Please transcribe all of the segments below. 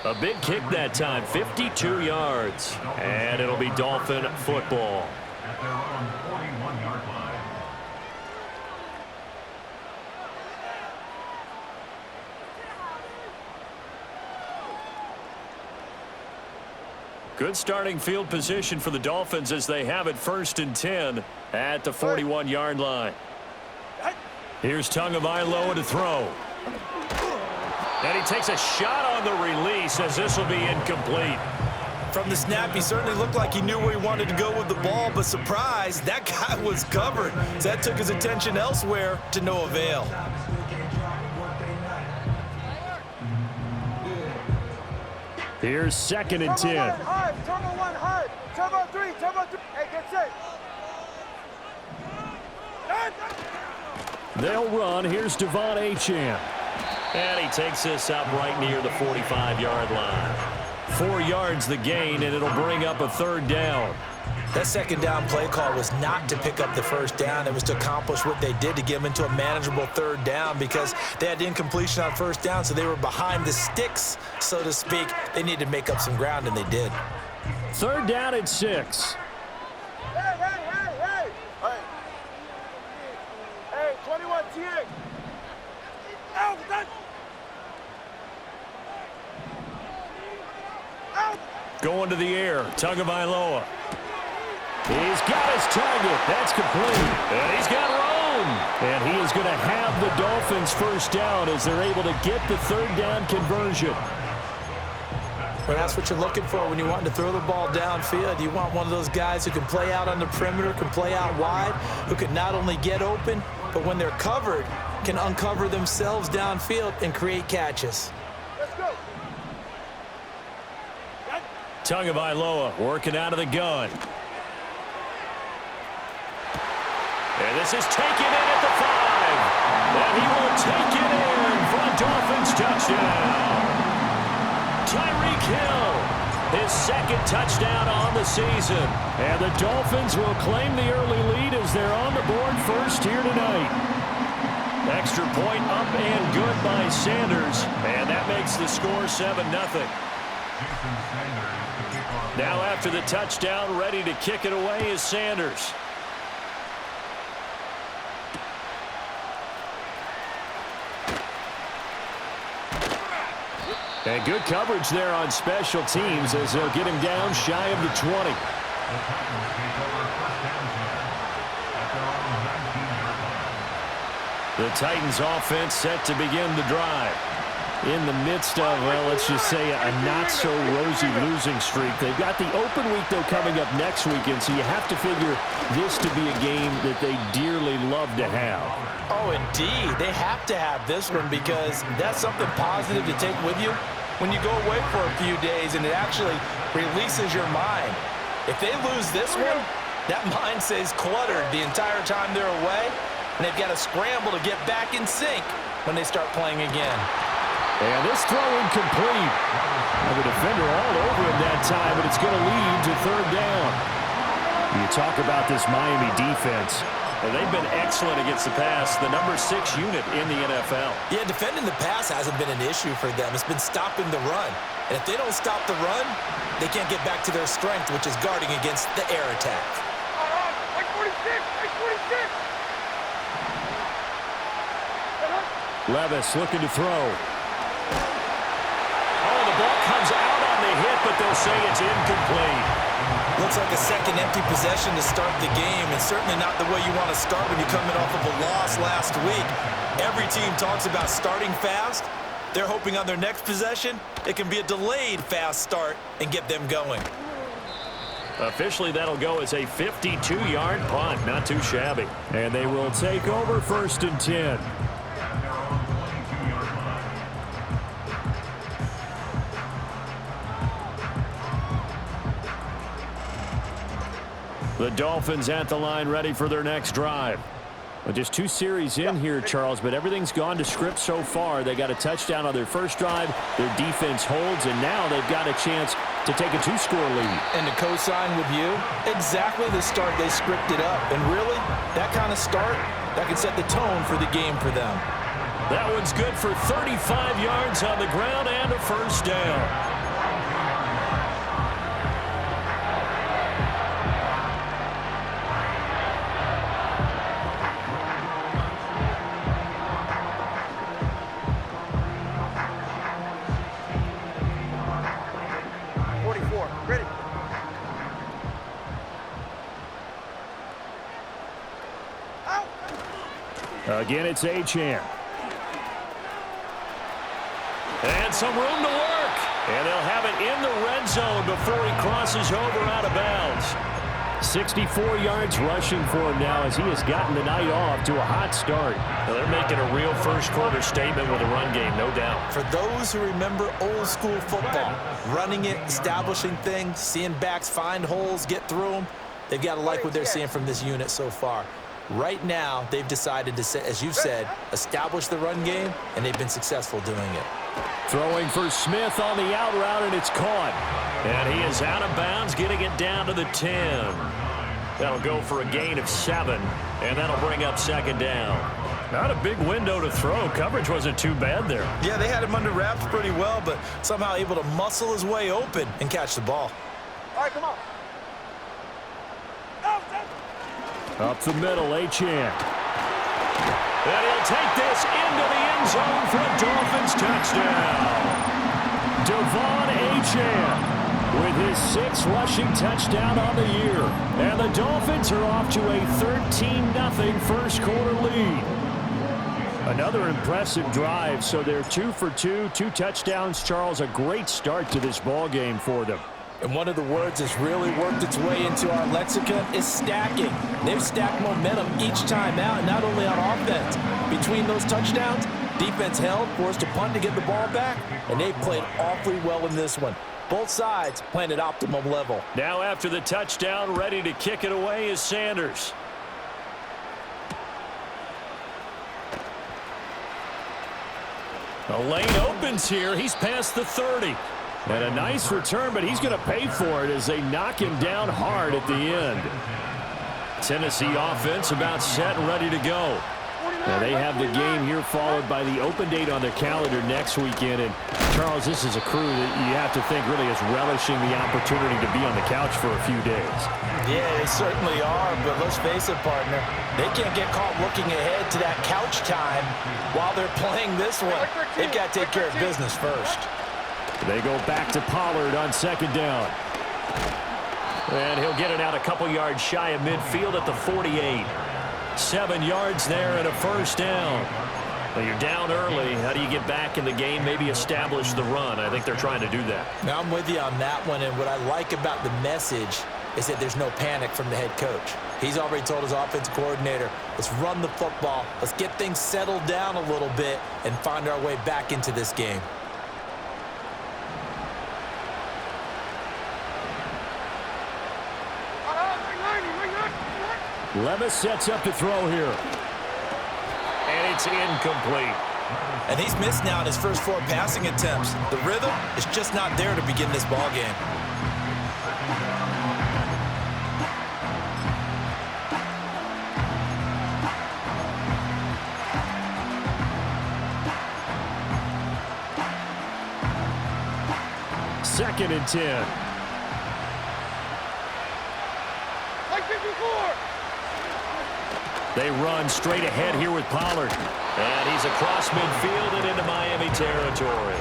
A big kick that time, 52 yards. And it'll be Dolphin football. At their own 41-yard line. Good starting field position for the Dolphins as they have it 1st and 10 at the 41-yard line. Here's Tagovailoa to throw. And he takes a shot on the release as this will be incomplete. From the snap, he certainly looked like he knew where he wanted to go with the ball, but surprise, that guy was covered. So that took his attention elsewhere to no avail. Here's 2nd and 10. Turbo 1 high. Turbo 3. Turbo 3. Hey, get set. They'll run. Here's Devon Achane. And he takes this up right near the 45-yard line. 4 yards the gain, and it'll bring up a 3rd down. That 2nd down play call was not to pick up the 1st down. It was to accomplish what they did to get them into a manageable 3rd down because they had incompletion on 1st down, so they were behind the sticks, so to speak. They needed to make up some ground, and they did. 3rd down and 6. Hey, 21 TA. Out, Going to the air, Tagovailoa. He's got his target. That's complete. And he's got room. And he is going to have the Dolphins 1st down as they're able to get the 3rd down conversion. Well, that's what you're looking for when you want to throw the ball downfield. You want one of those guys who can play out on the perimeter, can play out wide, who can not only get open, but when they're covered, can uncover themselves downfield and create catches. Let's go. Tagovailoa working out of the gun. And this is taken in at the 5. And he will take it in for a Dolphins touchdown. Tyreek Hill, his 2nd touchdown on the season. And the Dolphins will claim the early lead as they're on the board first here tonight. Extra point up and good by Sanders. And that makes the score 7-0. Now after the touchdown, ready to kick it away is Sanders. And good coverage there on special teams as they'll get him down shy of the 20. The Titans offense set to begin the drive. In the midst of, well, let's just say a not-so-rosy losing streak. They've got the open week, though, coming up next weekend, so you have to figure this to be a game that they dearly love to have. Oh, indeed. They have to have this one because that's something positive to take with you when you go away for a few days, and it actually releases your mind. If they lose this one, that mind stays cluttered the entire time they're away, and they've got to scramble to get back in sync when they start playing again. And this throw incomplete. The defender all over him that time, but it's going to lead to 3rd down. You talk about this Miami defense. Well, they've been excellent against the pass, the number 6 unit in the NFL. Yeah, defending the pass hasn't been an issue for them. It's been stopping the run. And if they don't stop the run, they can't get back to their strength, which is guarding against the air attack. Like 46, like 46. Levis looking to throw. Oh, the ball comes out on the hit, but they'll say it's incomplete. Looks like a second empty possession to start the game, and certainly not the way you want to start when you're coming off of a loss last week. Every team talks about starting fast. They're hoping on their next possession, it can be a delayed fast start and get them going. Officially, that'll go as a 52-yard punt. Not too shabby. And they will take over 1st and 10. The Dolphins at the line ready for their next drive. Well, just 2 series in here, Charles, but everything's gone to script so far. They got a touchdown on their first drive. Their defense holds, and now they've got a chance to take a 2-score lead. And to co-sign with you, exactly the start they scripted up. And really, that kind of start, that can set the tone for the game for them. That one's good for 35 yards on the ground and a 1st down. Again, it's Achane. And some room to work. And they'll have it in the red zone before he crosses over out of bounds. 64 yards rushing for him now as he has gotten the night off to a hot start. Well, they're making a real first-quarter statement with a run game, no doubt. For those who remember old-school football, running it, establishing things, seeing backs find holes, get through them, they've got to like what they're seeing from this unit so far. Right now, they've decided to, as you've said, establish the run game, and they've been successful doing it. Throwing for Smith on the out route, and it's caught. And he is out of bounds, getting it down to the 10. That'll go for a gain of 7, and that'll bring up second down. Not a big window to throw. Coverage wasn't too bad there. Yeah, they had him under wraps pretty well, but somehow able to muscle his way open and catch the ball. All right, come on. Up the middle, Achane. And he'll take this into the end zone for a Dolphins touchdown. Devon Achane with his 6th rushing touchdown on the year. And the Dolphins are off to a 13-0 first-quarter lead. Another impressive drive, so they're 2 for 2, 2 touchdowns. Charles, a great start to this ball game for them. And one of the words that's really worked its way into our lexicon is stacking. They've stacked momentum each time out, not only on offense. Between those touchdowns, defense held, forced a punt to get the ball back, and they played awfully well in this one. Both sides playing at optimum level. Now after the touchdown, ready to kick it away is Sanders. The lane opens here. He's past the 30. And a nice return, but he's going to pay for it as they knock him down hard at the end. Tennessee offense about set and ready to go. Now they have the game here followed by the open date on their calendar next weekend. And, Charles, this is a crew that you have to think really is relishing the opportunity to be on the couch for a few days. Yeah, they certainly are, but let's face it, partner. They can't get caught looking ahead to that couch time while they're playing this one. They've got to take care of business first. They go back to Pollard on second down. And he'll get it out a couple yards shy of midfield at the 48. 7 yards there and a first down. Well, you're down early. How do you get back in the game, maybe establish the run? I think they're trying to do that. Now, I'm with you on that one, and what I like about the message is that there's no panic from the head coach. He's already told his offensive coordinator, let's run the football, let's get things settled down a little bit and find our way back into this game. Levis sets up to throw here. And it's incomplete. And he's missed now in his first 4 passing attempts. The rhythm is just not there to begin this ball game. Second and 10. They run straight ahead here with Pollard. And he's across midfield and into Miami territory.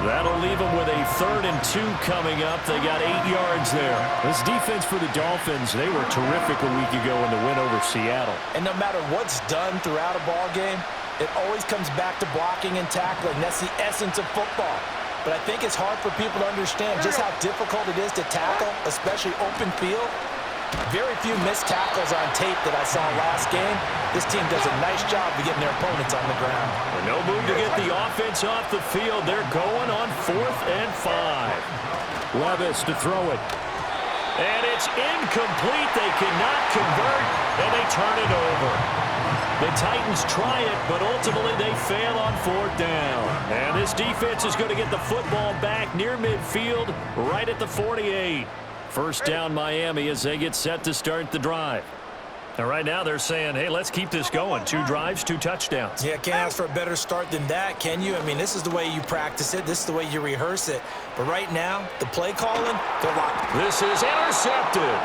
That'll leave them with a 3rd and 2 coming up. They got 8 yards there. This defense for the Dolphins, they were terrific a week ago in the win over Seattle. And no matter what's done throughout a ball game, it always comes back to blocking and tackling. That's the essence of football. But I think it's hard for people to understand just how difficult it is to tackle, especially open field. Very few missed tackles on tape that I saw last game. This team does a nice job of getting their opponents on the ground. And no move to get the offense off the field. They're going on 4th and 5. Levis to throw it. And it's incomplete. They cannot convert, and they turn it over. The Titans try it, but ultimately they fail on 4th down. And this defense is going to get the football back near midfield, right at the 48. First down Miami as they get set to start the drive. And right now they're saying, hey, let's keep this going. 2 drives, 2 touchdowns. Yeah, can't ask for a better start than that, can you? I mean, this is the way you practice it. This is the way you rehearse it. But right now, the play calling, they're locked. This is intercepted.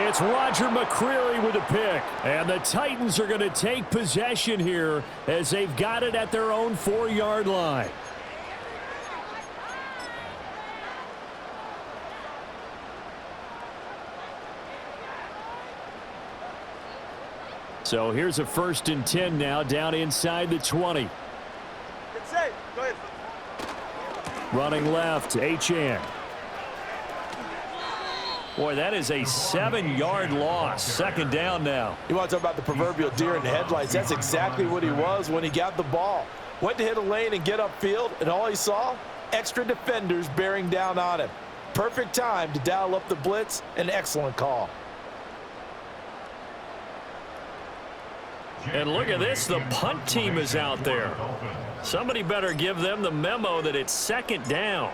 It's Roger McCreary with a pick. And the Titans are going to take possession here as they've got it at their own 4-yard line. So here's a 1st and 10 now, down inside the 20. It's safe. Go ahead. Running left, Achane. Boy, that is a 7-yard loss. 2nd down now. You want to talk about the proverbial deer in the headlights? That's exactly what he was when he got the ball. Went to hit a lane and get upfield, and all he saw, extra defenders bearing down on him. Perfect time to dial up the blitz. An excellent call. And look at this. The punt team is out there. Somebody better give them the memo that it's 2nd down.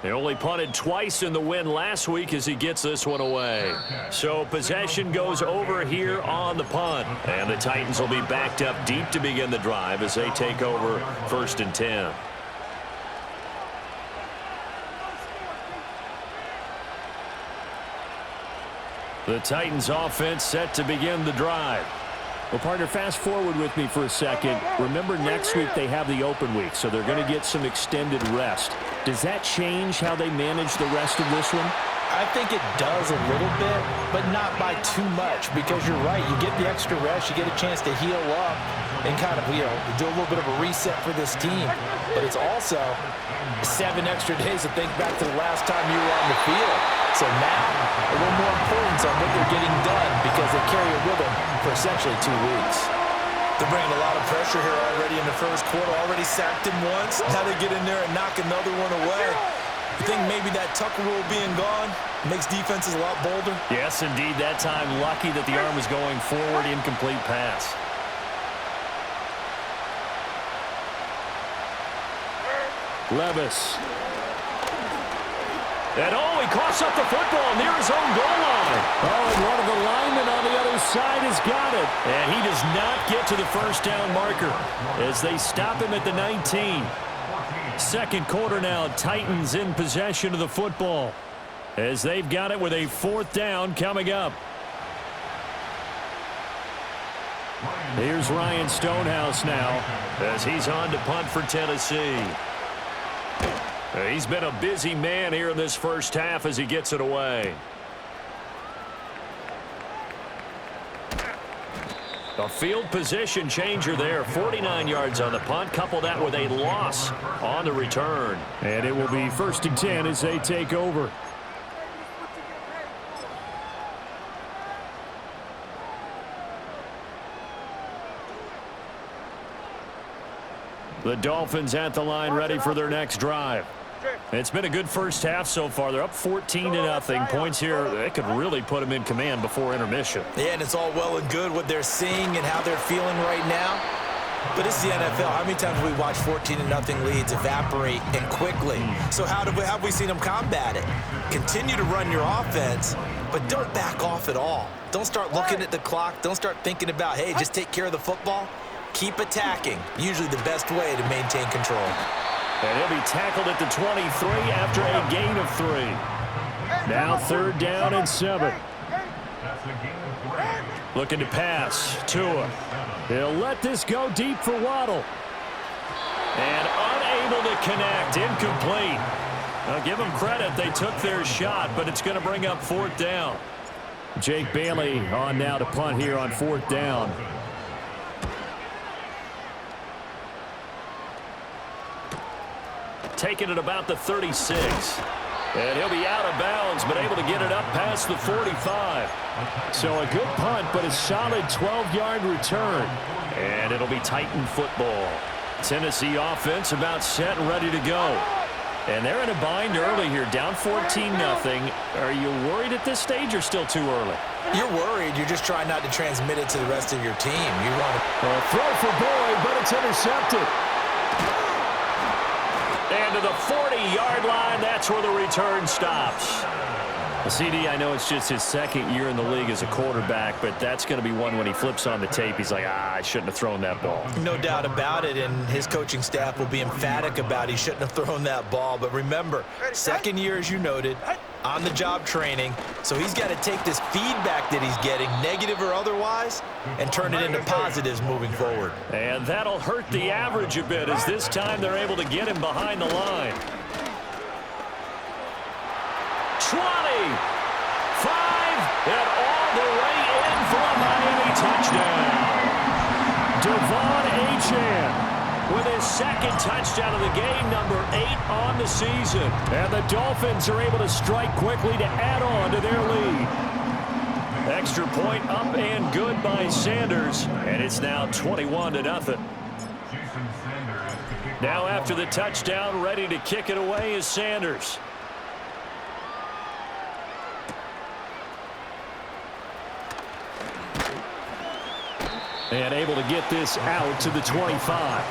They only punted twice in the win last week as he gets this one away. So possession goes over here on the punt. And the Titans will be backed up deep to begin the drive as they take over 1st and 10. The Titans offense set to begin the drive. Well, partner, fast forward with me for a second. Remember, next week they have the open week, so they're going to get some extended rest. Does that change how they manage the rest of this one? I think it does a little bit, but not by too much, because you're right. You get the extra rest, you get a chance to heal up and kind of, do a little bit of a reset for this team. But it's also 7 extra days to think back to the last time you were on the field. So now, a little more importance on what they're getting done because they carry it with them for essentially 2 weeks. They're bringing a lot of pressure here already in the first quarter. Already sacked him once. Now they get in there and knock another one away. You think maybe that Tucker rule being gone makes defenses a lot bolder? Yes, indeed. That time, lucky that the arm was going forward. Incomplete pass. Levis. And he coughs up the football near his own goal line. Oh, and one of the linemen on the other side has got it. And he does not get to the 1st down marker as they stop him at the 19. 2nd quarter now, Titans in possession of the football as they've got it with a 4th down coming up. Here's Ryan Stonehouse now as he's on to punt for Tennessee. He's been a busy man here in this first half as he gets it away. A field position changer there. 49 yards on the punt. Couple that with a loss on the return. And it will be 1st and 10 as they take over. The Dolphins at the line ready for their next drive. It's been a good first half so far. They're up 14-0. Points here, they could really put them in command before intermission. Yeah, and it's all well and good what they're seeing and how they're feeling right now. But it's the NFL. How many times have we watched 14-0 leads evaporate and quickly? So how have we seen them combat it? Continue to run your offense, but don't back off at all. Don't start looking at the clock. Don't start thinking about, hey, just take care of the football. Keep attacking. Usually the best way to maintain control. And he'll be tackled at the 23 after a gain of 3. Now 3rd down and 7. Looking to pass. Tua. He'll let this go deep for Waddle. And unable to connect. Incomplete. Now give them credit. They took their shot, but it's going to bring up 4th down. Jake Bailey on now to punt here on 4th down. Taking it about the 36. And he'll be out of bounds, but able to get it up past the 45. So a good punt, but a solid 12-yard return. And it'll be Titan football. Tennessee offense about set and ready to go. And they're in a bind early here, down 14-0. Are you worried at this stage or still too early? You're worried. You're just trying not to transmit it to the rest of your team. You want to throw for Boyd, but it's intercepted. And to the 40-yard line, that's where the return stops. CD, I know it's just his 2nd year in the league as a quarterback, but that's going to be one when he flips on the tape. He's like, I shouldn't have thrown that ball. No doubt about it, and his coaching staff will be emphatic about he shouldn't have thrown that ball. But remember, 2nd year, as you noted, on-the-job training. So he's got to take this feedback that he's getting, negative or otherwise, and turn it into positives moving forward. And that'll hurt the average a bit as this time they're able to get him behind the line. 20, 5, and all the way in for a Devon Achane with his second touchdown of the game, number 8 on the season. And the Dolphins are able to strike quickly to add on to their lead. Extra point up and good by Sanders, and it's now 21-0. Now after the touchdown, ready to kick it away is Sanders. And able to get this out to the 25.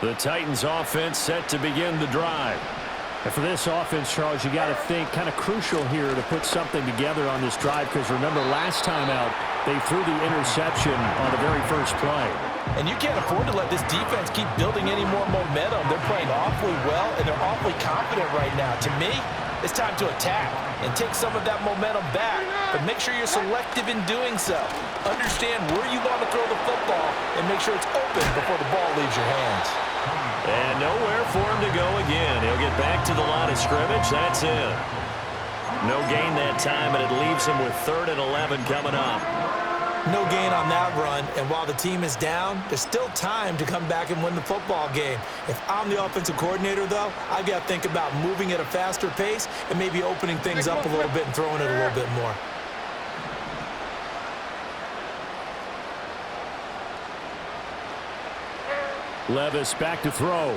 The Titans offense set to begin the drive. And for this offense, Charles, you got to think kind of crucial here to put something together on this drive, because remember last time out they threw the interception on the very first play. And you can't afford to let this defense keep building any more momentum. They're playing awfully well, and they're awfully confident right now. To me, it's time to attack and take some of that momentum back. But make sure you're selective in doing so. Understand where you want to throw the football and make sure it's open before the ball leaves your hands. And nowhere for him to go again. He'll get back to the line of scrimmage. That's it. No gain that time, and it leaves him with 3rd and 11 coming up. No gain on that run, and while the team is down, there's still time to come back and win the football game. If I'm the offensive coordinator, though, I've got to think about moving at a faster pace and maybe opening things up a little bit and throwing it a little bit more. Levis back to throw.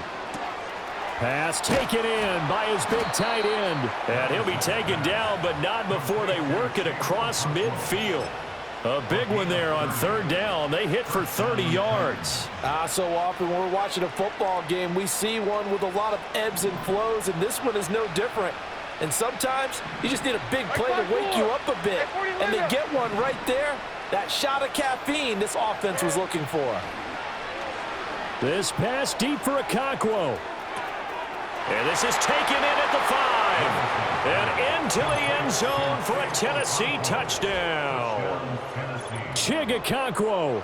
Pass taken in by his big tight end. And he'll be taken down, but not before they work it across midfield. A big one there on 3rd down. They hit for 30 yards. So often when we're watching a football game, we see one with a lot of ebbs and flows, and this one is no different. And sometimes you just need a big play to wake you up a bit. And they get one right there. That shot of caffeine this offense was looking for. This pass deep for Okonkwo. And this is taken in at the 5. And into the end zone for a Tennessee touchdown. Chig Okonkwo,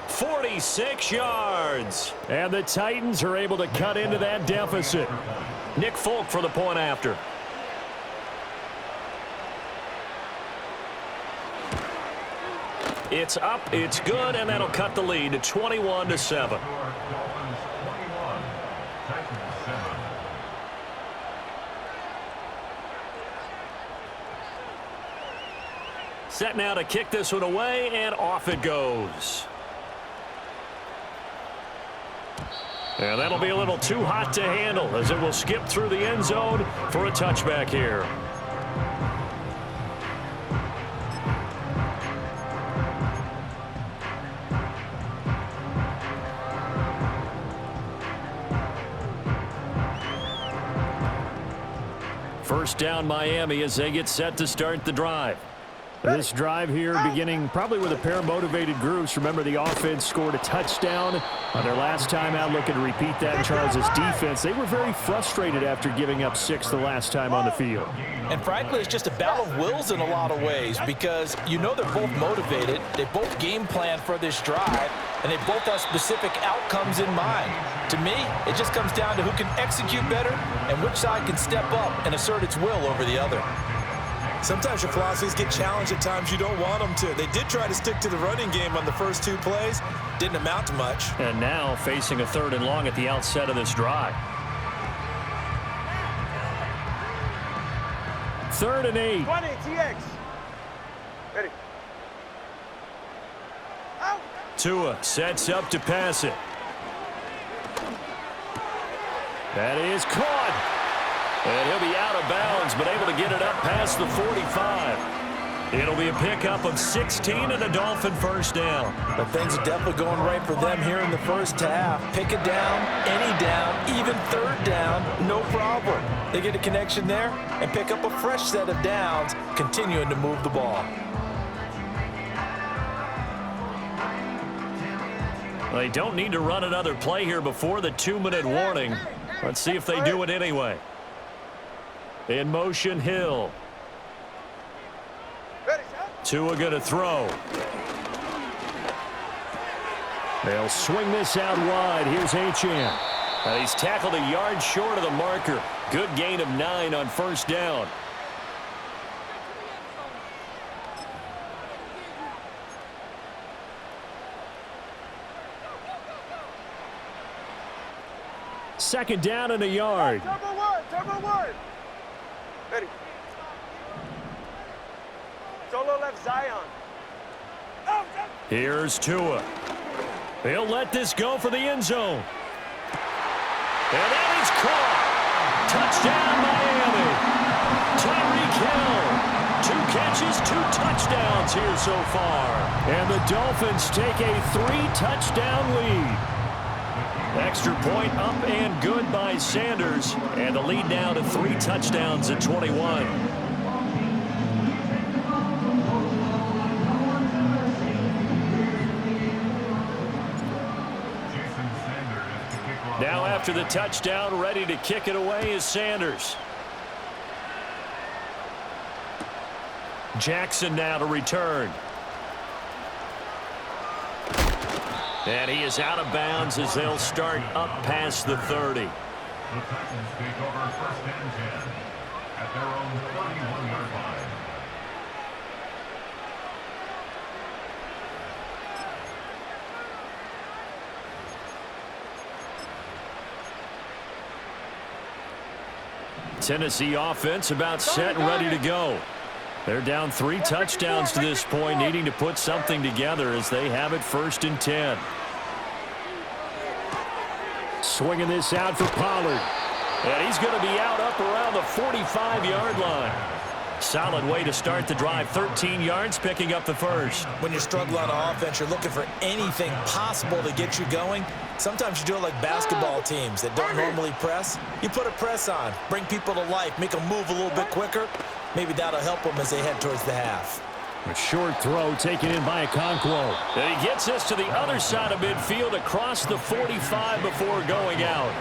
46 yards. And the Titans are able to cut into that deficit. Nick Folk for the point after. It's up, it's good, and that'll cut the lead to 21-7. Set now to kick this one away, and off it goes. And that'll be a little too hot to handle as it will skip through the end zone for a touchback here. First down Miami as they get set to start the drive. This drive here beginning probably with a pair of motivated groups. Remember, the offense scored a touchdown on their last time out, looking to repeat that in Charles' defense. They were very frustrated after giving up 6 the last time on the field. And frankly, it's just a battle of wills in a lot of ways, because you know they're both motivated, they both game plan for this drive, and they both have specific outcomes in mind. To me, it just comes down to who can execute better and which side can step up and assert its will over the other. Sometimes your philosophies get challenged at times you don't want them to. They did try to stick to the running game on the first 2 plays. Didn't amount to much. And now facing a 3rd and long at the outset of this drive. 3rd and 8. 20, TX. Ready. Out. Tua sets up to pass it. That is caught. And he'll be out of bounds, but able to get it up past the 45. It'll be a pickup of 16 and a Dolphin first down. But things are definitely going right for them here in the first half. Pick it down, any down, even 3rd down, no problem. They get a connection there and pick up a fresh set of downs, continuing to move the ball. They don't need to run another play here before the 2-minute warning. Let's see if they do it anyway. In motion, Hill. Tua going to throw. They'll swing this out wide. Here's Achane. He's tackled a yard short of the marker. Good gain of 9 on first down. Second down and a yard. Turbo one. Ready. Solo left Zion. Here's Tua. He'll let this go for the end zone. And that is caught. Touchdown, Miami. Tyreek Hill. 2 catches, 2 touchdowns here so far. And the Dolphins take a 3-touchdown lead. Extra point up and good by Sanders. And the lead now to 3 touchdowns at 21. Now after the touchdown, ready to kick it away is Sanders. Jackson now to return. And he is out of bounds as they'll start up past the 30. The Titans take over 1st and 10 at their own 31-yard line. Tennessee offense about set and ready to go. They're down 3 touchdowns to this point, needing to put something together as they have it 1st and 10. Swinging this out for Pollard. And he's going to be out up around the 45-yard line. Solid way to start the drive. 13 yards, picking up the first. When you're struggling on offense, you're looking for anything possible to get you going. Sometimes you do it like basketball teams that don't normally press. You put a press on, bring people to life, make them move a little bit quicker. Maybe that'll help them as they head towards the half. A short throw taken in by Okonkwo. And he gets us to the other side of midfield across the 45 before going out.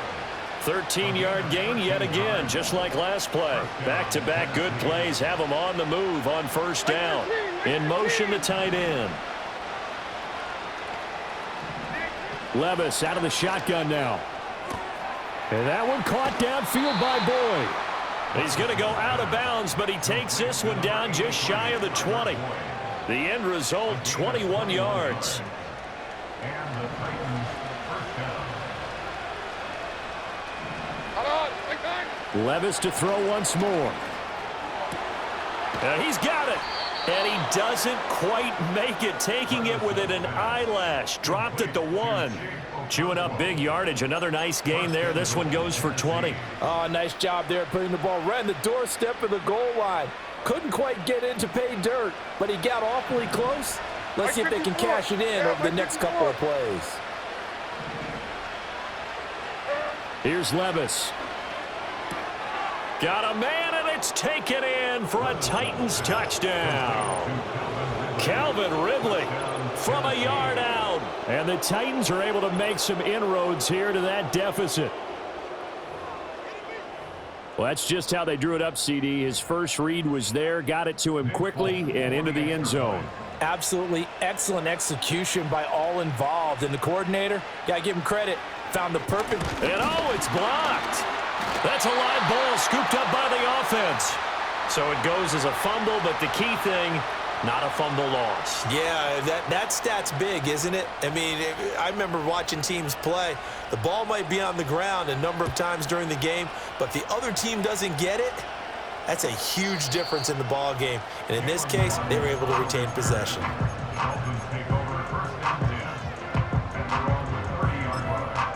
13-yard gain yet again, just like last play. Back-to-back good plays have them on the move on 1st down. In motion, the tight end. Levis out of the shotgun now. And that one caught downfield by Boyd. He's going to go out of bounds, but he takes this one down just shy of the 20. The end result, 21 yards. And the Titans 1st down. Levis to throw once more. He's got it. And he doesn't quite make it, taking it within an eyelash. Dropped at the 1. Chewing up big yardage. Another nice gain there. This one goes for 20. Oh, nice job there putting the ball right in the doorstep of the goal line. Couldn't quite get in to pay dirt, but he got awfully close. Let's see if they can cash it in over the next couple of plays. Here's Levis. Got a man, and it's taken in for a Titans touchdown. Calvin Ridley from a yard out. And the Titans are able to make some inroads here to that deficit. Well, that's just how they drew it up, CD. His first read was there, got it to him quickly, and into the end zone. Absolutely excellent execution by all involved. And the coordinator, got to give him credit, found the perfect. And oh, it's blocked. That's a live ball scooped up by the offense. So it goes as a fumble, but the key thing, not a fumble loss. Yeah, that stat's big, isn't it? I mean, I remember watching teams play. The ball might be on the ground a number of times during the game, but the other team doesn't get it. That's a huge difference in the ball game. And in this case, they were able to retain possession. Dolphins take over 1st and 10 at their own 30-yard line.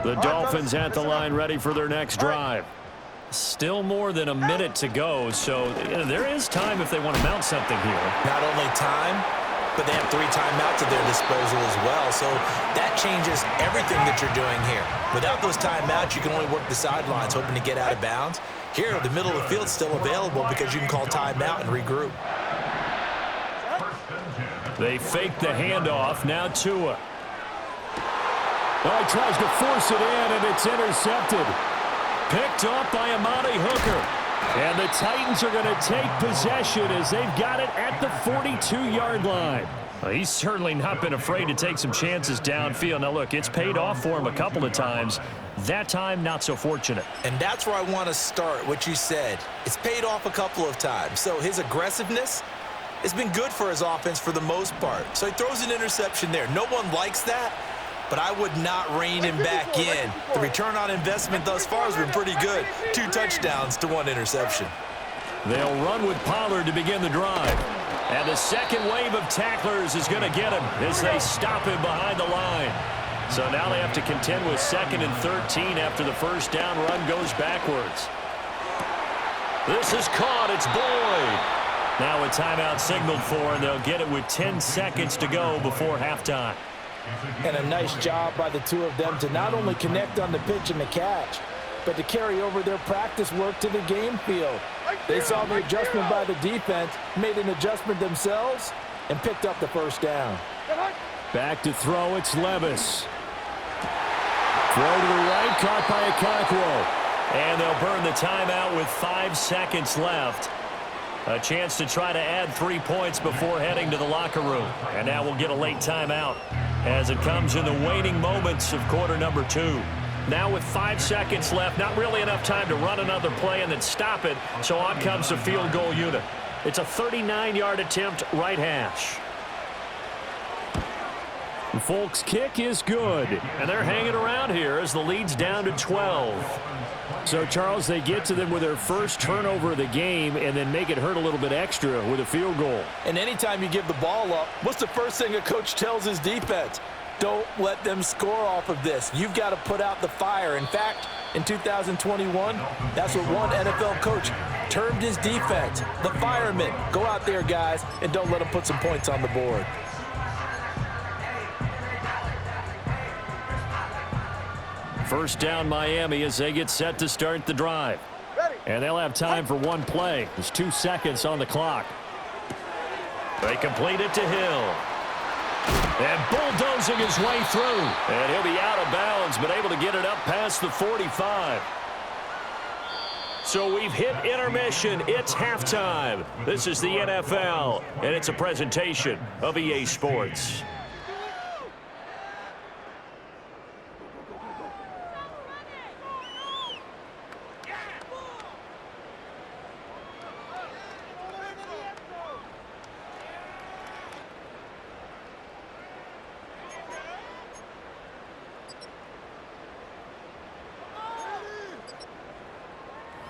The Dolphins at the line ready for their next drive. Still more than a minute to go, so there is time if they want to mount something here. Not only time, but they have 3 timeouts at their disposal as well, so that changes everything that you're doing here. Without those timeouts, you can only work the sidelines, hoping to get out of bounds. Here, the middle of the field's still available because you can call timeout and regroup. They fake the handoff. Now Tua. Well, he tries to force it in, and it's intercepted. Picked off by Amani Hooker. And the Titans are going to take possession as they've got it at the 42-yard line. Well, he's certainly not been afraid to take some chances downfield. Now, look, it's paid off for him a couple of times. That time, not so fortunate. And that's where I want to start, what you said. It's paid off a couple of times. So his aggressiveness has been good for his offense for the most part. So he throws an interception there. No one likes that, but I would not rein him back in. The return on investment thus far has been pretty good. 2 touchdowns to 1 interception. They'll run with Pollard to begin the drive. And the second wave of tacklers is going to get him as they stop him behind the line. So now they have to contend with 2nd and 13 after the first down run goes backwards. This is caught. It's Boyd. Now a timeout signaled for, and they'll get it with 10 seconds to go before halftime. And a nice job by the two of them to not only connect on the pitch and the catch, but to carry over their practice work to the game field. They saw the adjustment by the defense, made an adjustment themselves, and picked up the first down. Back to throw, it's Levis. Throw to the right, caught by Okonkwo. And they'll burn the timeout with 5 seconds left. A chance to try to add 3 points before heading to the locker room. And now we'll get a late timeout as it comes in the waning moments of quarter number 2. Now with 5 seconds left, not really enough time to run another play and then stop it, so on comes the field goal unit. It's a 39-yard attempt, right hash. Folk's kick is good, and they're hanging around here as the lead's down to 12. So, Charles, they get to them with their first turnover of the game and then make it hurt a little bit extra with a field goal. And anytime you give the ball up, what's the first thing a coach tells his defense? Don't let them score off of this. You've got to put out the fire. In fact, in 2021, that's what one NFL coach termed his defense, the firemen. Go out there, guys, and don't let them put some points on the board. First down, Miami, as they get set to start the drive. And they'll have time for one play. There's 2 seconds on the clock. They complete it to Hill. And bulldozing his way through. And he'll be out of bounds, but able to get it up past the 45. So we've hit intermission. It's halftime. This is the NFL, and it's a presentation of EA Sports.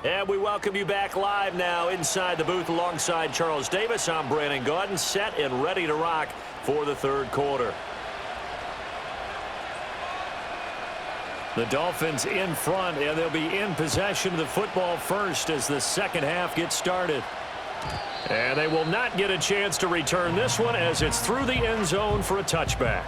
And we welcome you back live now inside the booth alongside Charles Davis. I'm Brandon Gaudin, set and ready to rock for the third quarter. The Dolphins in front, and they'll be in possession of the football first as the second half gets started. And they will not get a chance to return this one as it's through the end zone for a touchback.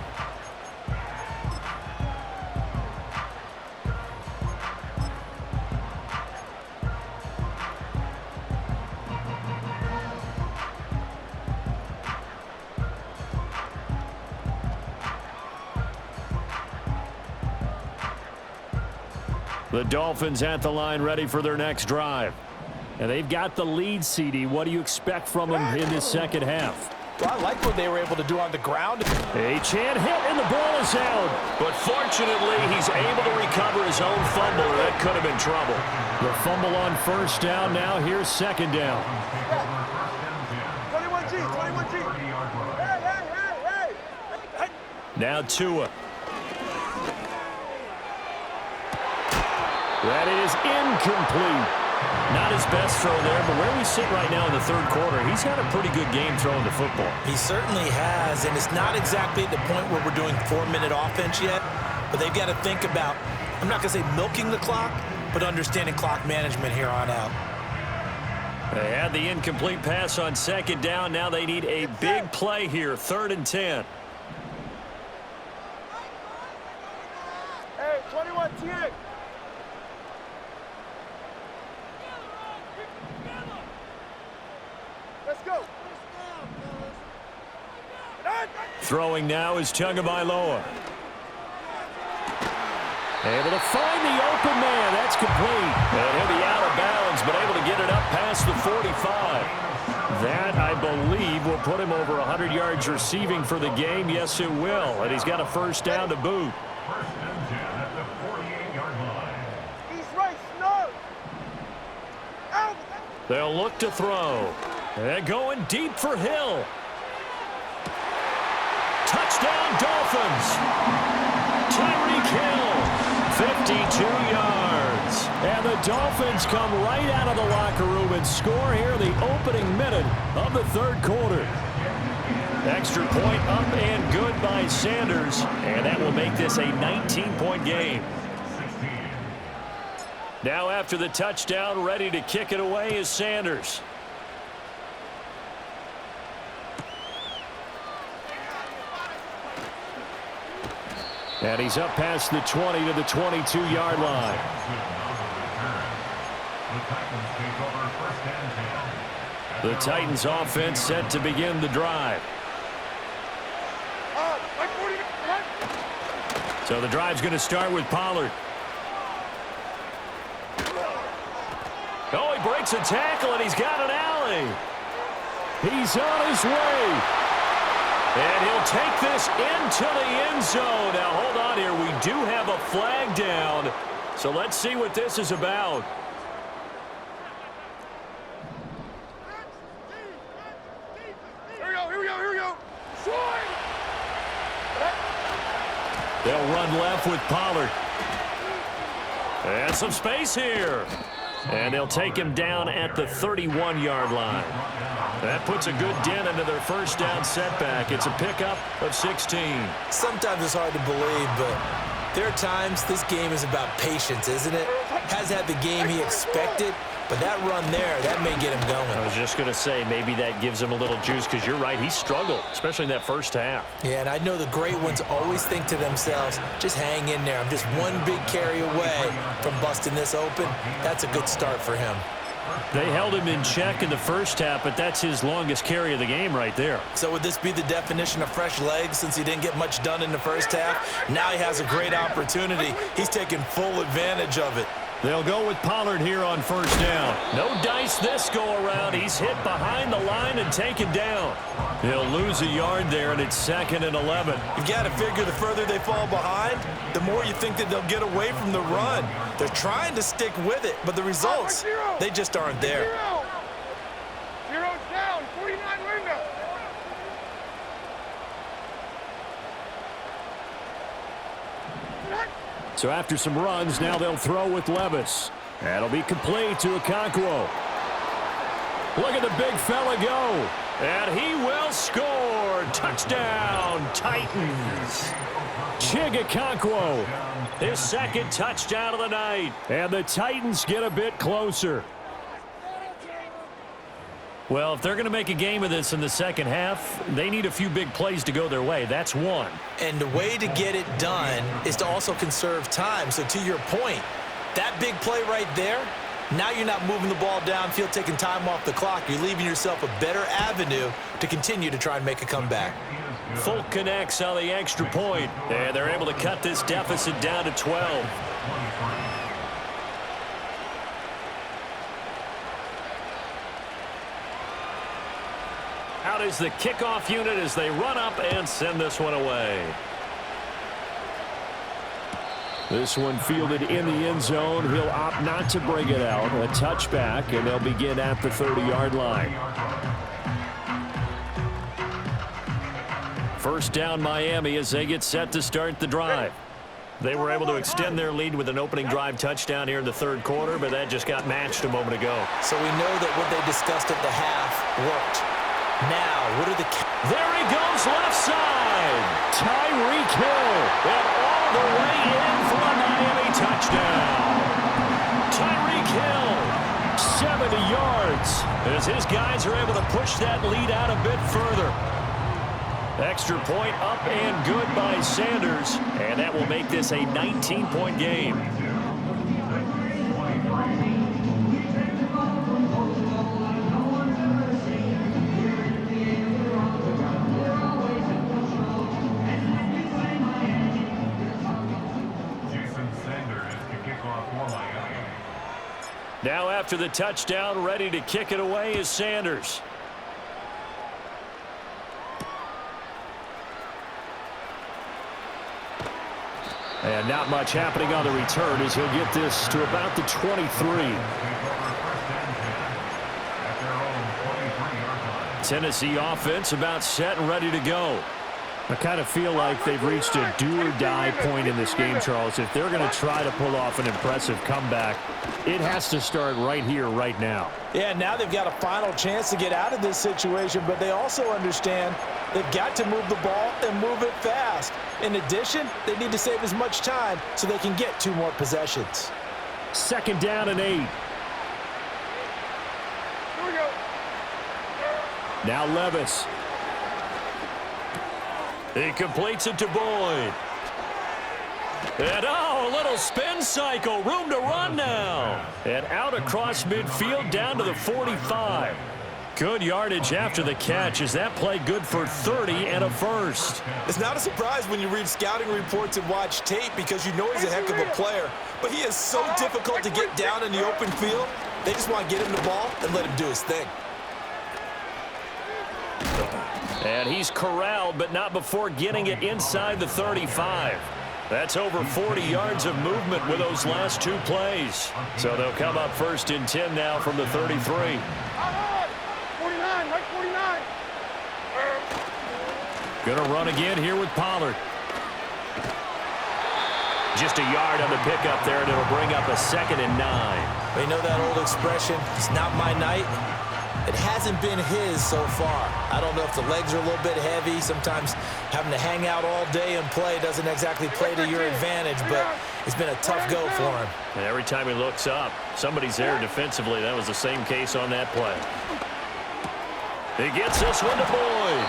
The Dolphins at the line ready for their next drive. And they've got the lead, CD. What do you expect from them in this second half? Well, I like what they were able to do on the ground. A chant hit, and the ball is out. But fortunately, he's able to recover his own fumble, or that could have been trouble. The fumble on first down. Now here's second down. 21G, 21G. Hey. Now Tua. That is incomplete. Not his best throw there, but where we sit right now in the third quarter, he's had a pretty good game throwing the football. He certainly has, and it's not exactly at the point where we're doing 4-minute offense yet, but they've got to think about, I'm not going to say milking the clock, but understanding clock management here on out. They had the incomplete pass on second down. Now they need a big play here, 3rd and 10. Hey, 21 TX. Let's go. Throwing now is Tagovailoa. Able to find the open man. That's complete. And he'll be out of bounds, but able to get it up past the 45. That, I believe, will put him over 100 yards receiving for the game. Yes, it will. And he's got a first down to boot. First and 10 at the 48-yard line. He's right, snow. Out. They'll look to throw. And going deep for Hill. Touchdown, Dolphins. Tyreek Hill, 52 yards. And the Dolphins come right out of the locker room and score here in the opening minute of the third quarter. Extra point up and good by Sanders. And that will make this a 19-point game. Now after the touchdown, ready to kick it away is Sanders. And he's up past the 20 to the 22-yard line. The Titans offense set to begin the drive. So the drive's going to start with Pollard. Oh, he breaks a tackle, and he's got an alley. He's on his way. And he'll take this into the end zone. Now, hold on here. We do have a flag down. So let's see what this is about. Here we go. Swing! They'll run left with Pollard. And some space here. And they'll take him down at the 31-yard line. That puts a good dent into their first down setback. It's a pickup of 16. Sometimes it's hard to believe, but there are times this game is about patience, isn't it? Hasn't had the game he expected, but that run there, that may get him going. I was just going to say, maybe that gives him a little juice because you're right, he struggled, especially in that first half. Yeah, and I know the great ones always think to themselves, just hang in there. I'm just one big carry away from busting this open. That's a good start for him. They held him in check in the first half, but that's his longest carry of the game right there. So would this be the definition of fresh legs since he didn't get much done in the first half? Now he has a great opportunity. He's taking full advantage of it. They'll go with Pollard here on first down. No dice this go-around. He's hit behind the line and taken down. He'll lose a yard there, and it's 2nd and 11. You've got to figure the further they fall behind, the more you think that they'll get away from the run. They're trying to stick with it, but the results, they just aren't there. Zero's down, 49 window. So after some runs, now they'll throw with Levis. That'll be complete to Okonkwo. Look at the big fella go. And he will score. Touchdown, Titans. Okonkwo, his second touchdown of the night. And the Titans get a bit closer. Well, if they're going to make a game of this in the second half, they need a few big plays to go their way. That's one. And the way to get it done is to also conserve time. So to your point, that big play right there, now you're not moving the ball downfield, taking time off the clock. You're leaving yourself a better avenue to continue to try and make a comeback. Folk connects on the extra point, and they're able to cut this deficit down to 12. Out is the kickoff unit as they run up and send this one away. This one fielded in the end zone. He'll opt not to bring it out. A touchback, and they'll begin at the 30-yard line. First down, Miami, as they get set to start the drive. They were able to extend their lead with an opening drive touchdown here in the third quarter, but that just got matched a moment ago. So we know that what they discussed at the half worked. Now, what are the... There he goes, left side. Tyreek Hill. And all the way in for a Miami touchdown. Tyreek Hill, 70 yards. As his guys are able to push that lead out a bit further. Extra point up and good by Sanders. And that will make this a 19-point game. Now after the touchdown, ready to kick it away is Sanders. And not much happening on the return as he'll get this to about the 23. Tennessee offense about set and ready to go. I kind of feel like they've reached a do-or-die point in this game, Charles. If they're going to try to pull off an impressive comeback, it has to start right here, right now. Yeah, now they've got a final chance to get out of this situation, but they also understand they've got to move the ball and move it fast. In addition, they need to save as much time so they can get 2 more possessions. 2nd down and 8. Here we go. Now Levis. He completes it to Boyd. And a little spin cycle. Room to run now. And out across midfield down to the 45. Good yardage after the catch. Is that play good for 30 and a first? It's not a surprise when you read scouting reports and watch tape because you know he's a heck of a player. But he is so difficult to get down in the open field. They just want to get him the ball and let him do his thing. And he's corralled, but not before getting it inside the 35. That's over 40 yards of movement with those last 2 plays. So they'll come up 1st and 10 now from the 33. 49, right 49. Gonna run again here with Pollard. Just a yard on the pickup there, and it'll bring up a 2nd and 9. They know that old expression, it's not my night. It hasn't been his so far. I don't know if the legs are a little bit heavy. Sometimes having to hang out all day and play doesn't exactly play to your advantage, but it's been a tough go for him. And every time he looks up, somebody's there defensively. That was the same case on that play. He gets this one to Boyd.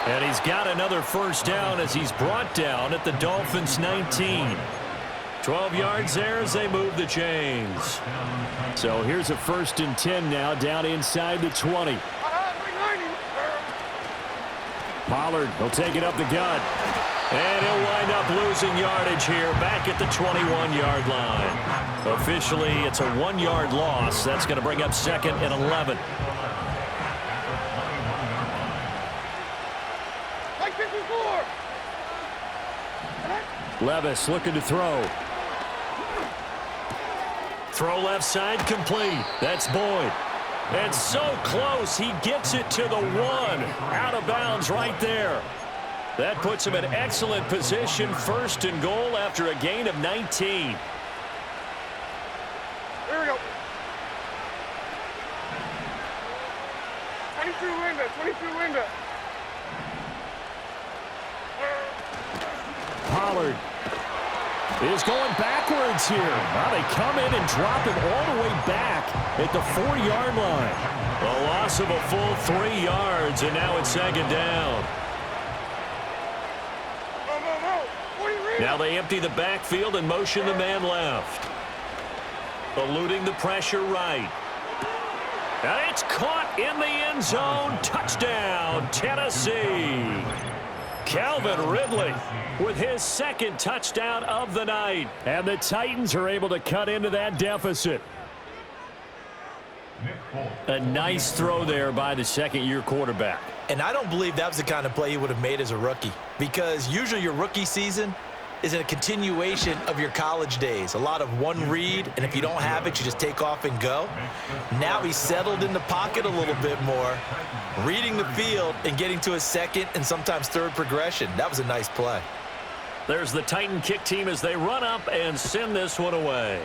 And he's got another 1st down as he's brought down at the Dolphins' 19. 12 yards there as they move the chains. So here's a 1st and 10 now down inside the 20. Pollard will take it up the gut. And he'll wind up losing yardage here back at the 21-yard line. Officially, it's a 1-yard loss. That's going to bring up 2nd and 11. Like 54. Levis looking to throw. Throw left side complete. That's Boyd. And so close, he gets it to the 1. Out of bounds right there. That puts him in excellent position. 1st and goal after a gain of 19. Here we go. 22 window. Pollard is going backwards here. Now they come in and drop him all the way back at the 4-yard line. A loss of a full 3 yards, and now it's 2nd down. Now they empty the backfield and motion the man left. Eluding the pressure right. And it's caught in the end zone. Touchdown, Tennessee. Calvin Ridley with his 2nd touchdown of the night. And the Titans are able to cut into that deficit. A nice throw there by the 2nd-year quarterback. And I don't believe that was the kind of play he would have made as a rookie, because usually your rookie season is a continuation of your college days. A lot of one read, and if you don't have it, you just take off and go. Now he's settled in the pocket a little bit more, reading the field and getting to his 2nd and sometimes 3rd progression. That was a nice play. There's the Titan kick team as they run up and send this one away.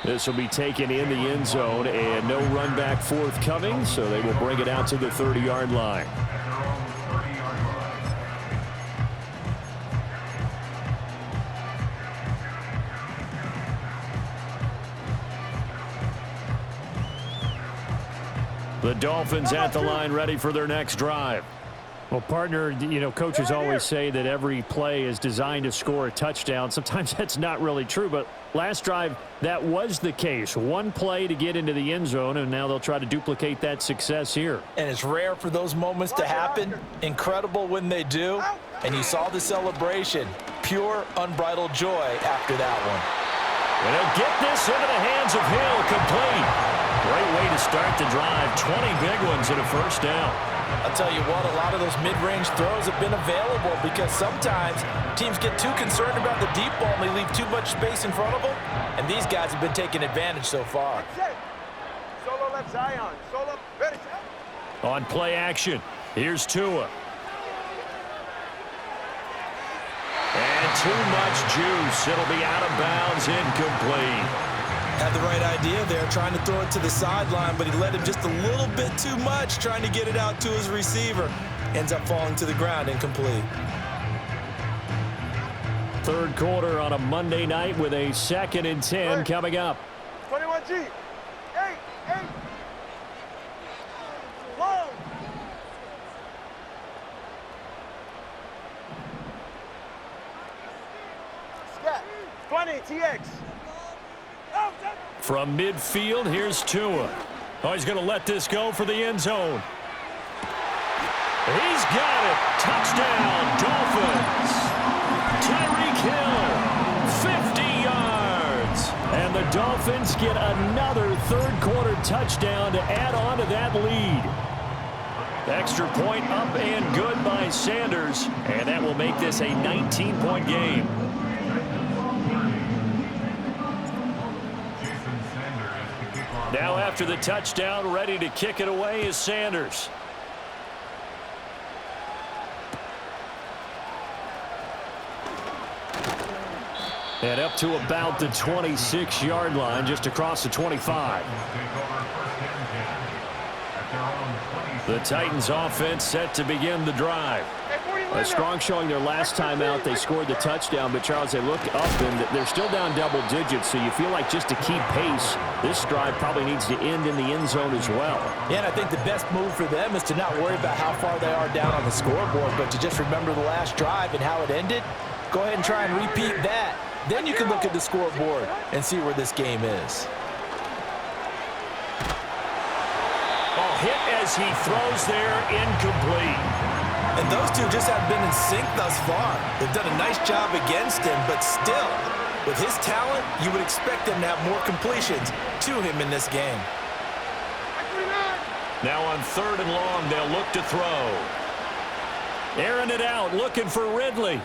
This will be taken in the end zone, and no run back forthcoming, so they will bring it out to the 30-yard line. The Dolphins at the line ready for their next drive. Well, partner, you know, coaches always say that every play is designed to score a touchdown. Sometimes that's not really true, but last drive, that was the case. One play to get into the end zone, and now they'll try to duplicate that success here. And it's rare for those moments to happen. Incredible when they do. And you saw the celebration. Pure, unbridled joy after that one. And he'll get this into the hands of Hill, complete. Great way to start the drive. 20 big ones and a 1st down. I'll tell you what, a lot of those mid-range throws have been available because sometimes teams get too concerned about the deep ball and they leave too much space in front of them, and these guys have been taking advantage so far. Solo left Zion. Solo. Ready. On play action, here's Tua. And too much juice. It'll be out of bounds, incomplete. Had the right idea there, trying to throw it to the sideline, but he let him just a little bit too much, trying to get it out to his receiver. Ends up falling to the ground, incomplete. Third quarter on a Monday night with a 2nd and 10 coming up. 21G. 8. Long. Scat. 20 TX. From midfield, here's Tua. Oh, he's going to let this go for the end zone. He's got it. Touchdown, Dolphins. Tyreek Hill, 50 yards. And the Dolphins get another third quarter touchdown to add on to that lead. Extra point up and good by Sanders. And that will make this a 19-point game. Now after the touchdown, ready to kick it away is Sanders. And up to about the 26-yard line, just across the 25. The Titans offense set to begin the drive. A strong showing their last time out. They scored the touchdown, but Charles, they look up and they're still down double digits, so you feel like just to keep pace, this drive probably needs to end in the end zone as well. Yeah, and I think the best move for them is to not worry about how far they are down on the scoreboard, but to just remember the last drive and how it ended. Go ahead and try and repeat that. Then you can look at the scoreboard and see where this game is. Oh, hit as he throws there, incomplete. And those two just haven't been in sync thus far. They've done a nice job against him, but still, with his talent, you would expect them to have more completions to him in this game. Now on 3rd and long, they'll look to throw. Airing it out, looking for Ridley.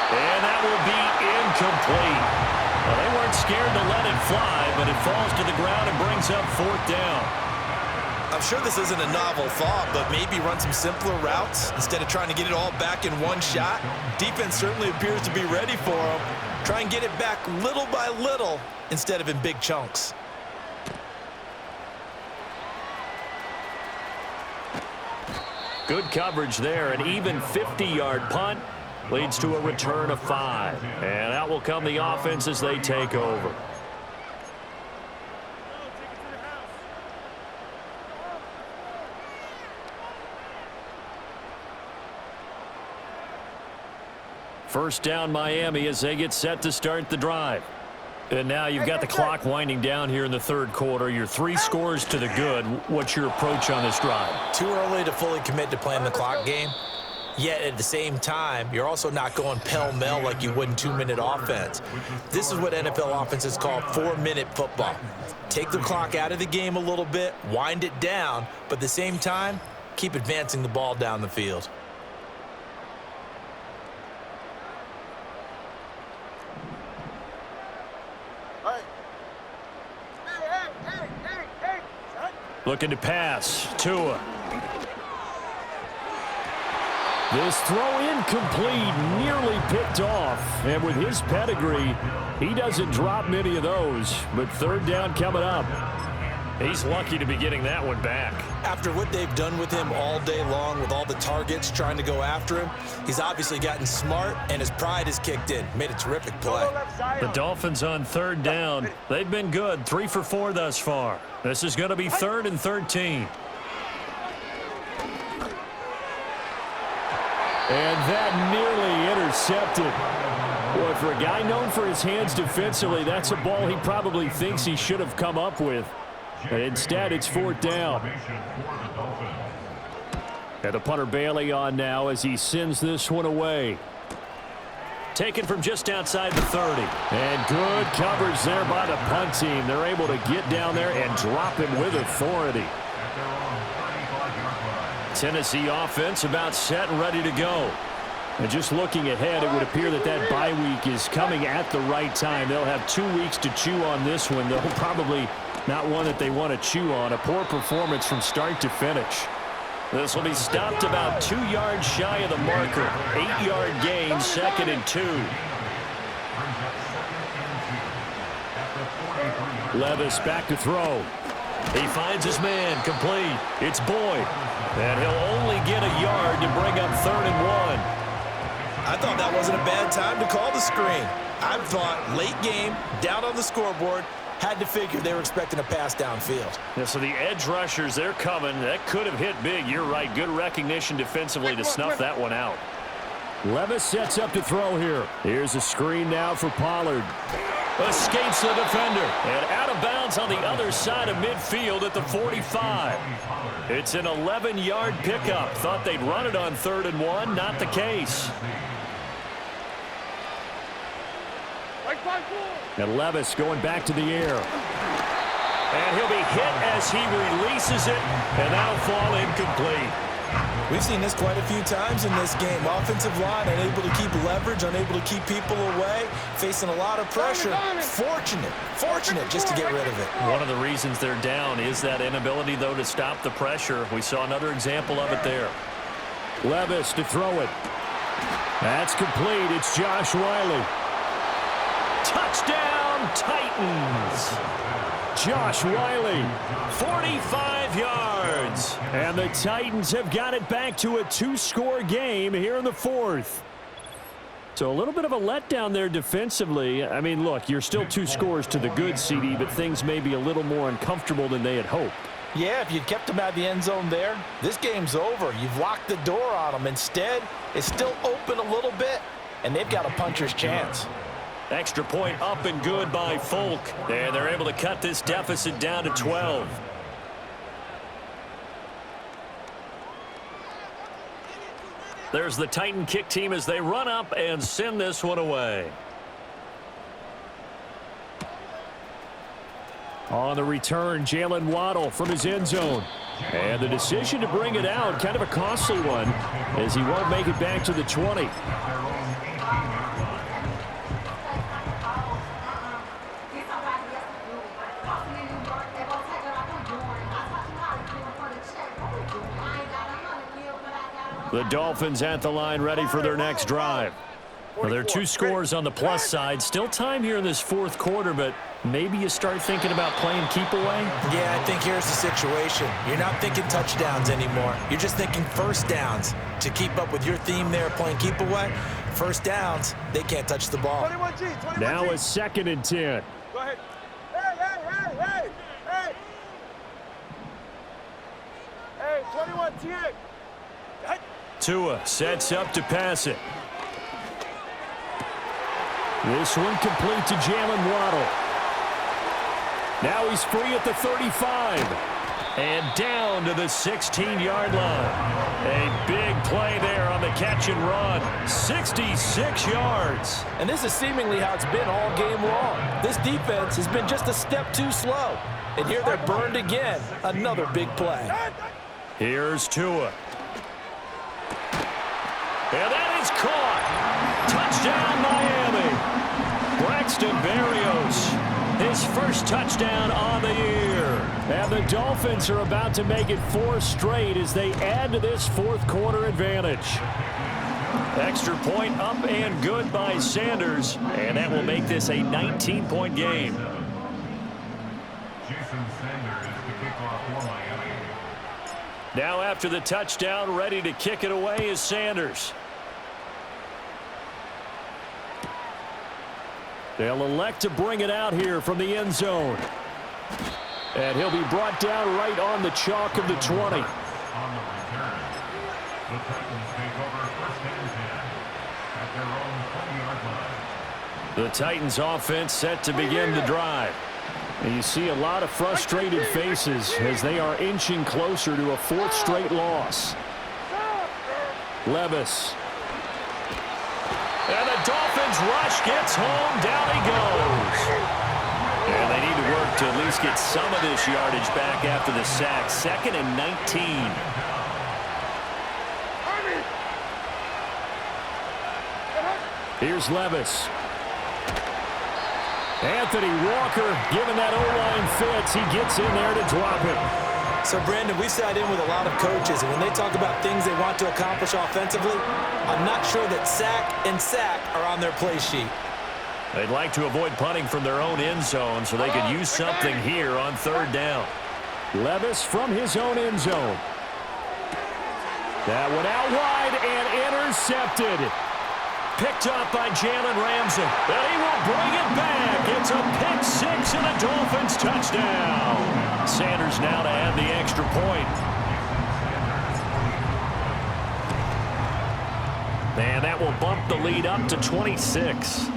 And that will be incomplete. Well, they weren't scared to let it fly, but it falls to the ground and brings up 4th down. I'm sure this isn't a novel thought, but maybe run some simpler routes instead of trying to get it all back in one shot. Defense certainly appears to be ready for him. Try and get it back little by little instead of in big chunks. Good coverage there. An even 50-yard punt leads to a return of 5. And out will come the offense as they take over. First down, Miami, as they get set to start the drive. And now you've got the clock winding down here in the third quarter. Your 3 scores to the good. What's your approach on this drive? Too early to fully commit to playing the clock game. Yet at the same time, you're also not going pell-mell like you would in 2-minute offense. This is what NFL offenses call 4-minute football. Take the clock out of the game a little bit, wind it down, but at the same time, keep advancing the ball down the field. Looking to pass. Tua. This throw incomplete, nearly picked off. And with his pedigree, he doesn't drop many of those. But 3rd down coming up. He's lucky to be getting that one back. After what they've done with him all day long, with all the targets trying to go after him, he's obviously gotten smart, and his pride has kicked in. Made a terrific play. The Dolphins on 3rd down. They've been good, 3 for 4 thus far. This is going to be 3rd and 13. And that nearly intercepted. Boy, for a guy known for his hands defensively, that's a ball he probably thinks he should have come up with. And instead, it's 4th down. And the punter Bailey on now as he sends this one away. Taken from just outside the 30. And good coverage there by the punt team. They're able to get down there and drop him with authority. Tennessee offense about set and ready to go. And just looking ahead, it would appear that that bye week is coming at the right time. They'll have 2 weeks to chew on this one, though probably not one that they want to chew on. A poor performance from start to finish. This will be stopped about 2 yards shy of the marker. 8-yard gain, 2nd and 2. Levis back to throw. He finds his man, complete. It's Boyd. And he'll only get a yard to bring up 3rd and 1. I thought that wasn't a bad time to call the screen. I thought late game, down on the scoreboard, had to figure they were expecting a pass downfield. Yeah, so the edge rushers, they're coming. That could have hit big. You're right. Good recognition defensively to snuff that one out. Levis sets up to throw here. Here's a screen now for Pollard. Escapes the defender. And out of bounds on the other side of midfield at the 45. It's an 11-yard pickup. Thought they'd run it on 3rd and 1. Not the case. And Levis going back to the air. And he'll be hit as he releases it. And that'll fall incomplete. We've seen this quite a few times in this game. Offensive line unable to keep leverage, unable to keep people away, facing a lot of pressure. Fortunate just to get rid of it. One of the reasons they're down is that inability, though, to stop the pressure. We saw another example of it there. Levis to throw it. That's complete. It's Josh Wiley. Touchdown, Titans. Josh Wiley, 45 yards. And the Titans have got it back to a 2-score game here in the 4th. So a little bit of a letdown there defensively. I mean, look, you're still 2 scores to the good, CD, but things may be a little more uncomfortable than they had hoped. Yeah, if you'd kept them out of the end zone there, this game's over. You've locked the door on them. Instead, it's still open a little bit, and they've got a puncher's chance. Extra point up and good by Folk. And they're able to cut this deficit down to 12. There's the Titan kick team as they run up and send this one away. On the return, Jalen Waddle from his end zone. And the decision to bring it out, kind of a costly one, as he won't make it back to the 20. The Dolphins at the line ready for their next drive. Well, there are 2 scores on the plus side. Still time here in this 4th quarter, but maybe you start thinking about playing keep away? Yeah, I think here's the situation. You're not thinking touchdowns anymore. You're just thinking first downs. To keep up with your theme there, playing keep away, first downs, they can't touch the ball. 21G. Now a 2nd and 10. Go ahead. Hey. Hey, 21G. Tua sets up to pass it. This one complete to Jalen Waddle. Now he's free at the 35. And down to the 16-yard line. A big play there on the catch and run. 66 yards. And this is seemingly how it's been all game long. This defense has been just a step too slow. And here they're burned again. Another big play. Here's Tua. And that is caught. Touchdown, Miami. Braxton Berrios, his first touchdown on the year. And the Dolphins are about to make it 4 straight as they add to this 4th quarter advantage. Extra point up and good by Sanders. And that will make this a 19-point game. Jason Sanders is the kickoff for Miami. Now after the touchdown, ready to kick it away is Sanders. They'll elect to bring it out here from the end zone. And he'll be brought down right on the chalk of the 20. On the return, the Titans take over first and 10 at their own 20-yard line. The Titans offense set to begin the drive. And you see a lot of frustrated faces as they are inching closer to a 4th straight loss. Levis. And the Dolphins rush gets home. Down he goes. And they need to work to at least get some of this yardage back after the sack. 2nd and 19. Here's Levis. Anthony Walker giving that O-line fits. He gets in there to drop it. So, Brandon, we sat in with a lot of coaches, and when they talk about things they want to accomplish offensively, I'm not sure that sack and sack are on their play sheet. They'd like to avoid punting from their own end zone so they could use something here on third down. Levis from his own end zone. That one out wide and intercepted. Picked up by Jalen Ramsey. And he will bring it back. It's a pick six and a Dolphins touchdown. Sanders now to add the extra point. And that will bump the lead up to 26.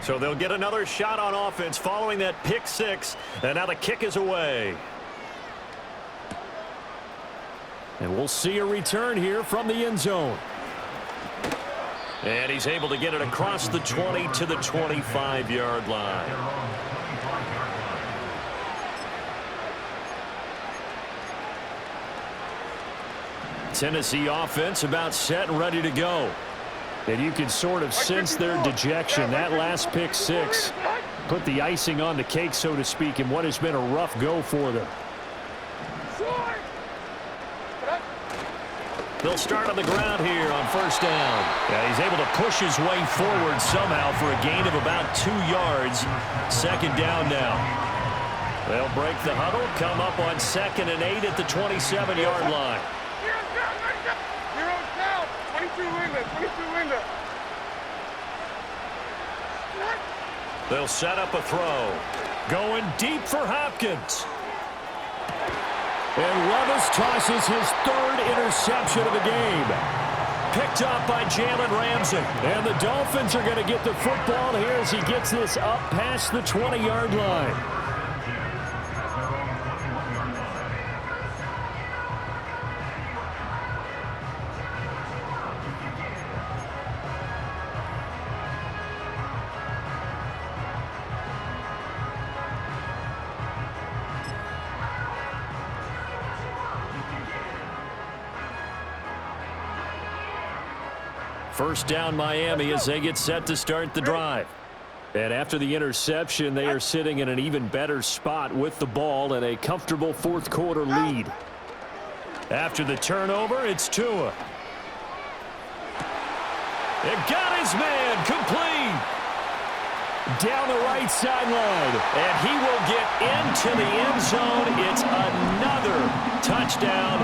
So they'll get another shot on offense following that pick six. And now the kick is away. And we'll see a return here from the end zone. And he's able to get it across the 20 to the 25-yard line. Tennessee offense about set and ready to go. And you can sort of sense their dejection. That last pick six put the icing on the cake, so to speak, in what has been a rough go for them. They'll start on the ground here on first down. Yeah, he's able to push his way forward somehow for a gain of about 2 yards. Second down now. They'll break the huddle, come up on 2nd and 8 at the 27-yard line. They'll set up a throw. Going deep for Hopkins. And Levis tosses his 3rd interception of the game. Picked up by Jalen Ramsey. And the Dolphins are going to get the football here as he gets this up past the 20-yard line. First down Miami as they get set to start the drive. And after the interception, they are sitting in an even better spot with the ball and a comfortable 4th quarter lead. After the turnover, it's Tua. It got his man complete. Down the right sideline. And he will get into the end zone. It's another touchdown.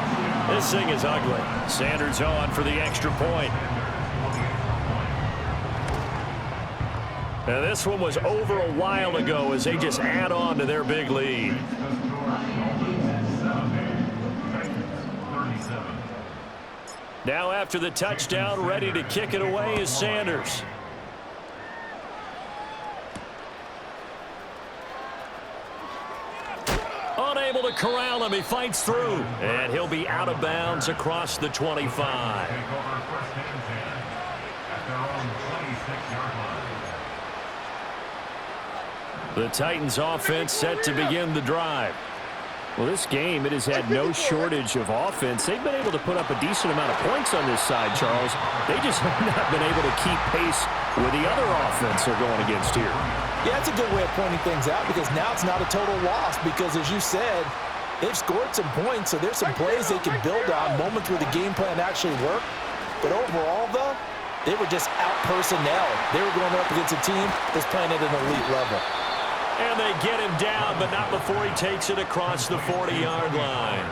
This thing is ugly. Sanders on for the extra point. Now this one was over a while ago as they just add on to their big lead. Now after the touchdown, ready to kick it away is Sanders. Unable to corral him, he fights through. And he'll be out of bounds across the 25. The Titans offense set to begin the drive. Well, this game, it has had no shortage of offense. They've been able to put up a decent amount of points on this side, Charles. They just have not been able to keep pace with the other offense they're going against here. Yeah, that's a good way of pointing things out because now it's not a total loss because, as you said, they've scored some points, so there's some plays they can build on, moments where the game plan actually worked. But overall, though, they were just out-personnel. They were going up against a team that's playing at an elite level. And they get him down, but not before he takes it across the 40-yard line.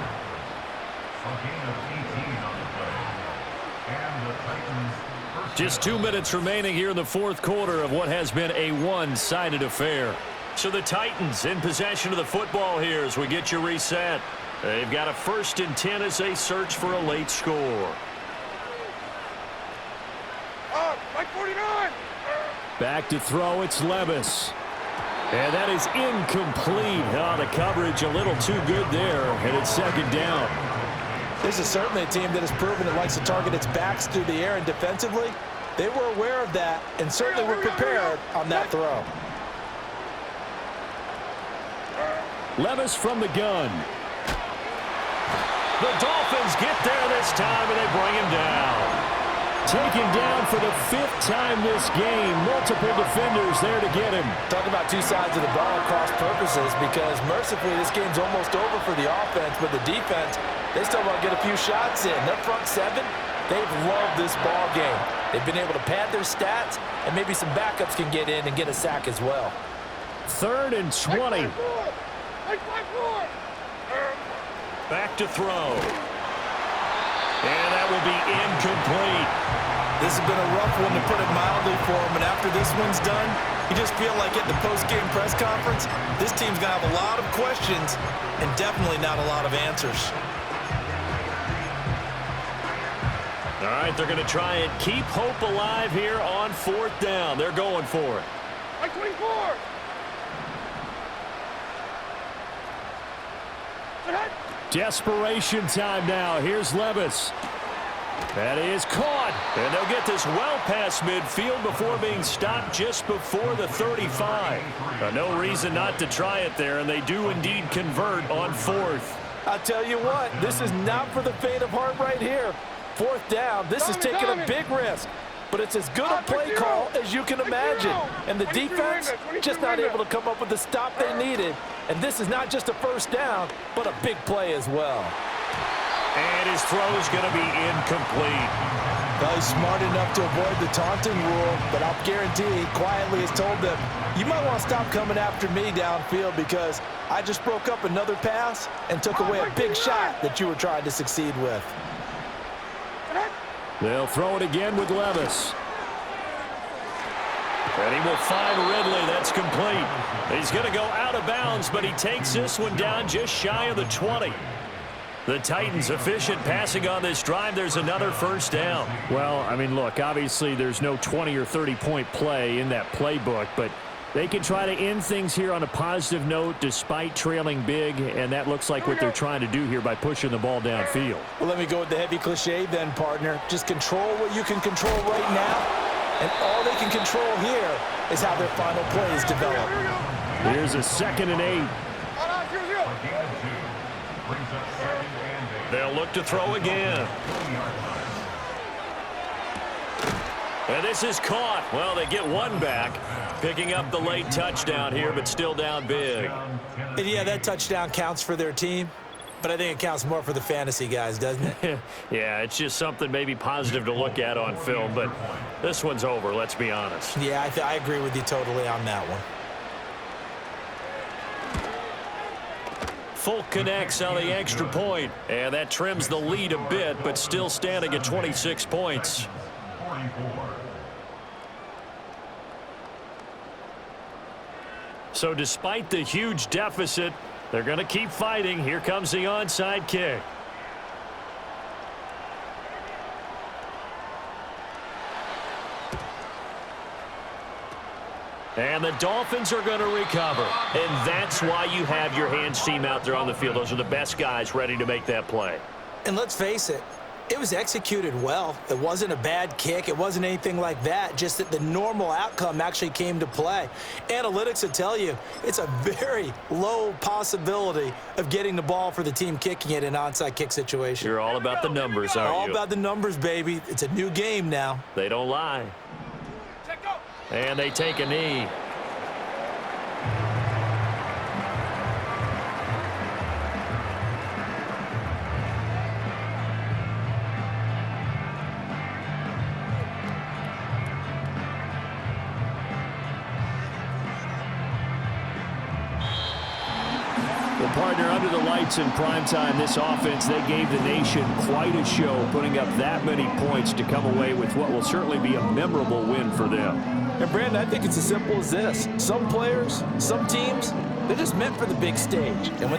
Just 2 minutes remaining here in the 4th quarter of what has been a one-sided affair. So the Titans in possession of the football here as we get you reset. They've got a 1st and 10 as they search for a late score. Like 49. Back to throw, it's Levis. And that is incomplete. Oh, the coverage a little too good there, and it's 2nd down. This is certainly a team that has proven it likes to target its backs through the air, and defensively, they were aware of that and certainly were prepared on that throw. Levis from the gun. The Dolphins get there this time, and they bring him down. Taken down for the 5th time this game. Multiple defenders there to get him. Talk about two sides of the ball cross purposes, because mercifully this game's almost over for the offense, but the defense, they still want to get a few shots in. Their front seven, they've loved this ball game. They've been able to pad their stats, and maybe some backups can get in and get a sack as well. 3rd and 20. Back to throw. And that will be incomplete. This has been a rough one, to put it mildly, for him. And after this one's done, you just feel like at the post-game press conference, this team's going to have a lot of questions and definitely not a lot of answers. All right, they're going to try and keep hope alive here on 4th down. They're going for it. M24. Desperation time now. Here's Levis. That is caught. And they'll get this well past midfield before being stopped just before the 35. No reason not to try it there, and they do indeed convert on 4th. I'll tell you what, this is not for the faint of heart right here. 4th down, this is taking a big risk. But it's as good a play call as you can imagine. And the defense just not able to come up with the stop they needed. And this is not just a 1st down, but a big play as well. And his throw is going to be incomplete. Well, he's smart enough to avoid the taunting rule, but I'll guarantee he quietly has told them, you might want to stop coming after me downfield, because I just broke up another pass and took away a big shot that you were trying to succeed with. They'll throw it again with Levis. And he will find Ridley. That's complete. He's going to go out of bounds, but he takes this one down just shy of the 20. The Titans efficient passing on this drive. There's another 1st down. Well, I mean, look, obviously there's no 20 or 30-point play in that playbook, but they can try to end things here on a positive note despite trailing big, and that looks like what they're trying to do here by pushing the ball downfield. Well, let me go with the heavy cliche then, partner. Just control what you can control right now, and all they can control here is how their final plays develop. Here's a 2nd and 8. They'll look to throw again. And this is caught. Well, they get one back, picking up the late touchdown here, but still down big. And yeah, that touchdown counts for their team, but I think it counts more for the fantasy guys, doesn't it? Yeah, it's just something maybe positive to look at on film, but this one's over, let's be honest. Yeah, I agree with you totally on that one. Folk connects on the extra point, and that trims the lead a bit, but still standing at 26 points. 44. So despite the huge deficit, they're going to keep fighting. Here comes the onside kick. And the Dolphins are going to recover. And that's why you have your hands team out there on the field. Those are the best guys ready to make that play. And let's face it, it was executed well. It wasn't a bad kick. It wasn't anything like that. Just that the normal outcome actually came to play. Analytics will tell you it's a very low possibility of getting the ball for the team kicking it in an onside kick situation. You're all about the numbers, aren't you? All about the numbers, baby. It's a new game now. They don't lie. And they take a knee. Well, partner, under the lights in primetime, this offense, they gave the nation quite a show, putting up that many points to come away with what will certainly be a memorable win for them. And, Brandon, I think it's as simple as this. Some players, some teams, they're just meant for the big stage. And when